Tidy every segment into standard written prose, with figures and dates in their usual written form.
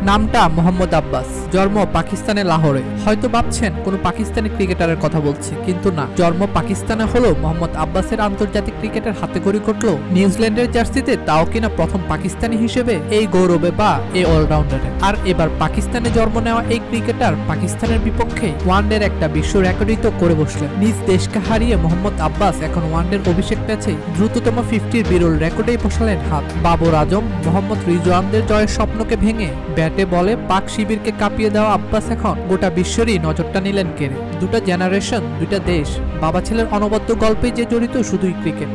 নামটা মোহাম্মদ আব্বাস, জন্ম পাকিস্তানের লাহোরে। হয়তো ভাবছেন কোনো পাকিস্তানি ক্রিকেটারের কথা বলছি, কিন্তু না, জন্ম পাকিস্তানে হলো মোহাম্মদ আব্বাসের আন্তর্জাতিক ক্রিকেটের হাতেখড়ি ঘটলো নিউজিল্যান্ডের জার্সিতে, তাও কিনা প্রথম পাকিস্তানি হিসেবে। এই গৌরবে বা এই অলরাউন্ডারে। আর এবার পাকিস্তানে জন্ম নেওয়া এই ক্রিকেটার পাকিস্তানের বিপক্ষে ওয়ানডের একটা বিশ্ব রেকর্ডই তো করে বসলেন। নিজ দেশকে হারিয়ে মোহাম্মদ আব্বাস এখন ওয়ানডের অভিষেক ম্যাচে দ্রুততম 50-র বিরল রেকর্ডেই বসালেন হাত। বাবর আজম, মোহাম্মদ রিজওয়ানদের জয়ের স্বপ্নকে ভেঙে ব্যাটে বলে পাক শিবিরকে কাঁপিয়ে দেওয়া আব্বাস এখন গোটা বিশ্বেরই নজরটা নিলেন কেড়ে। দুটা জেনারেশন, দুইটা দেশ, বাবা ছেলের অনবদ্য গল্পে যে জড়িত শুধুই ক্রিকেট।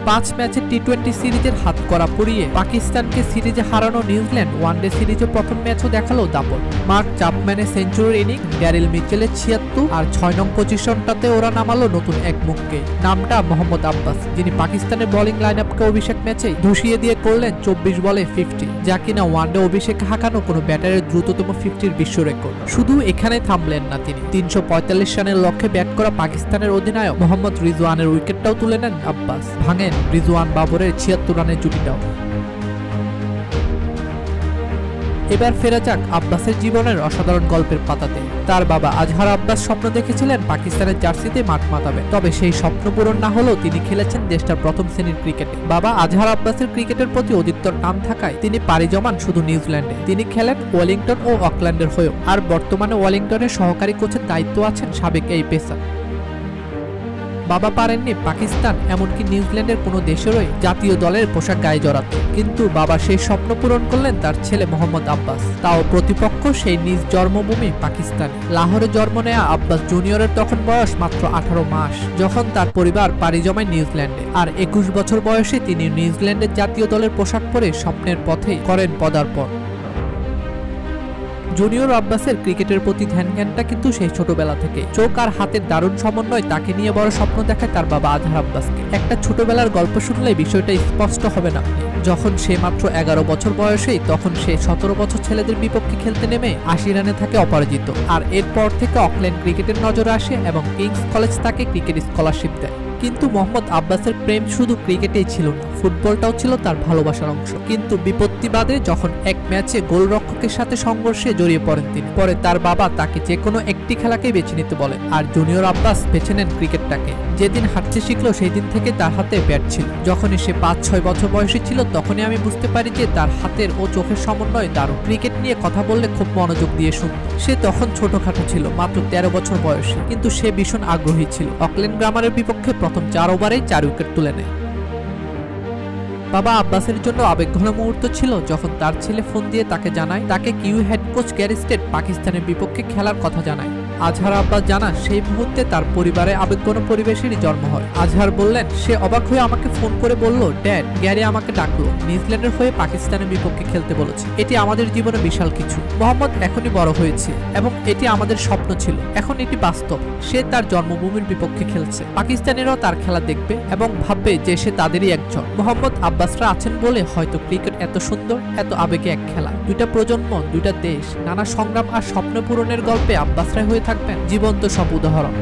5 ম্যাচের টি-20 সিরিজের হাত করা পুড়িয়ে পাকিস্তানকে সিরিজে হারানো নিউজিল্যান্ড ওয়ানডে সিরিজে প্রথম ম্যাচও দেখালো দাপট। মার্ক চ্যাপম্যানের সেঞ্চুরির ইনিংস, ড্যারিল মিচেলের 76 আর 6 নং পজিশনটাতে ওরা নামালো নতুন এক মুখকে। নামটা মোহাম্মদ আব্বাস, যিনি পাকিস্তানের বোলিং লাইনআপকে অভিষেক ম্যাচে ধসিয়ে দিয়ে করলেন 24 বলে 50, যা কিনা ওয়ানডে অভিষেকে হাঁকানো কোনো ব্যাটারের দ্রুততম 50-র বিশ্ব রেকর্ড। শুধু এখানে থামলেন না তিনি, 345 রানের লক্ষ্যে ব্যাট করা পাকিস্তানের অধিনায়ক মোহাম্মদ রিজওয়ানের উইকেটটাও তুলে নেন আব্বাস, ভাঙেন রিজওয়ান বাবরের 76 রানের জুটিটাও। এবার ফেরা যাক আব্বাসের জীবনের অসাধারণ গল্পের পাতাতে। তার বাবা আজহার আব্বাস স্বপ্ন দেখেছিলেন পাকিস্তানের জার্সিতে মাঠ মাতাবেন, তবে সেই স্বপ্ন পূরণ না হলেও তিনি খেলেছেন দেশটার প্রথম শ্রেণীর ক্রিকেটে। বাবা আজহার আব্বাসের ক্রিকেটের প্রতি অধিকতর টান থাকায় তিনি পাড়ি জমান শুধু নিউজিল্যান্ডে। তিনি খেলেন ওয়েলিংটন ও অকল্যান্ডের হয়েও, আর বর্তমানে ওয়েলিংটনের সহকারী কোচের দায়িত্ব আছেন সাবেক এই পেসার। বাবা পারেননি পাকিস্তান এমনকি নিউজিল্যান্ডের কোনো দেশেরই জাতীয় দলের পোশাক গায়ে জড়াতে, কিন্তু বাবা সেই স্বপ্ন পূরণ করলেন তার ছেলে মোহাম্মদ আব্বাস, তাও প্রতিপক্ষ সেই নিজ জন্মভূমি পাকিস্তান। লাহোরে জন্ম নেয়া আব্বাস জুনিয়রের তখন বয়স মাত্র 18 মাস, যখন তার পরিবার পাড়ি জমায় নিউজিল্যান্ডে। আর 21 বছর বয়সে তিনি নিউজিল্যান্ডের জাতীয় দলের পোশাক পরে স্বপ্নের পথে করেন পদার্পণ। জুনিয়র আব্বাসের ক্রিকেটের প্রতি ধ্যান জ্ঞানটা কিন্তু সেই ছোটবেলা থেকে। চোখ আর হাতের দারুণ সমন্বয় তাকে নিয়ে বড় স্বপ্ন দেখায় তার বাবা আজহার আব্বাসকে। একটা ছোটবেলার গল্প শুনলে বিষয়টা স্পষ্ট হবে না। যখন সে মাত্র 11 বছর বয়সেই, তখন সে 17 বছর ছেলেদের বিপক্ষে খেলতে নেমে 80 রানে থাকে অপরাজিত। আর এরপর থেকে অকল্যান্ড ক্রিকেটের নজরে আসে এবং কিংস কলেজ তাকে ক্রিকেট স্কলারশিপ দেয়। কিন্তু মোহাম্মদ আব্বাসের প্রেম শুধু ক্রিকেটেই ছিল না, ফুটবলটাও ছিল তার ভালোবাসার অংশ। কিন্তু বিপত্তি বাদে যখন এক ম্যাচে গোলরক্ষকের সাথে সংঘর্ষে জড়িয়ে পড়েন তিনি, পরে তার বাবা তাকে যে কোনো একটি খেলাকেই বেছে নিতে বলেন, আর জুনিয়র আব্বাস বেছে নেন ক্রিকেটটাকে। যেদিন হাঁটতে শিখলো সেই দিন থেকে তার হাতে ব্যাট ছিল। যখনই সে 5-6 বছর বয়সী ছিল, তখনই আমি বুঝতে পারি যে তার হাতের ও চোখের সমন্বয় দারুণ। ক্রিকেট নিয়ে কথা বললে খুব মনোযোগ দিয়ে শুনত। সে তখন ছোটখাটো ছিল, মাত্র 13 বছর বয়সে, কিন্তু সে ভীষণ আগ্রহী ছিল। অকল্যান্ড গ্রামারের বিপক্ষে প্রথম 4 ওভারেই 4 উইকেট তুলে নেয়। বাবা আব্বাসের জন্য আবেগঘন মুহূর্ত ছিল যখন তার ছেলে ফোন দিয়ে তাকে জানায় তাকে কিউ হেড কোচ গ্যারি স্টেট পাকিস্তানের বিপক্ষে খেলার কথা জানায়। আজহার আব্বাস জানান সেই মুহূর্তে তার পরিবারে আবেগঘন পরিবেশেরই জন্ম হয়। আজহার বললেন, সে অবাক হয়ে আমাকে ফোন করে বলল, ড্যাড, গ্যারি আমাকে ডাকলো, নিউজিল্যান্ডের হয়ে পাকিস্তানের বিপক্ষে খেলতে বলেছে। এটি আমাদের জীবনে বিশাল কিছু। মোহাম্মদ এখনই বড় হয়েছে এবং এটি আমাদের স্বপ্ন ছিল, এখন এটি বাস্তব। সে তার জন্মভূমির বিপক্ষে খেলছে, পাকিস্তানিরাও তার খেলা দেখবে এবং ভাববে যে সে তাদেরই একজন। মোহাম্মদ আব্বাসরা আছেন বলে হয়তো ক্রিকেট এত সুন্দর, এত আবেগে এক খেলা। দুইটা প্রজন্ম, দুইটা দেশ, নানা সংগ্রাম আর স্বপ্ন পূরণের গল্পে আব্বাসরাই হয়ে থাকবেন জীবন্ত সব উদাহরণ।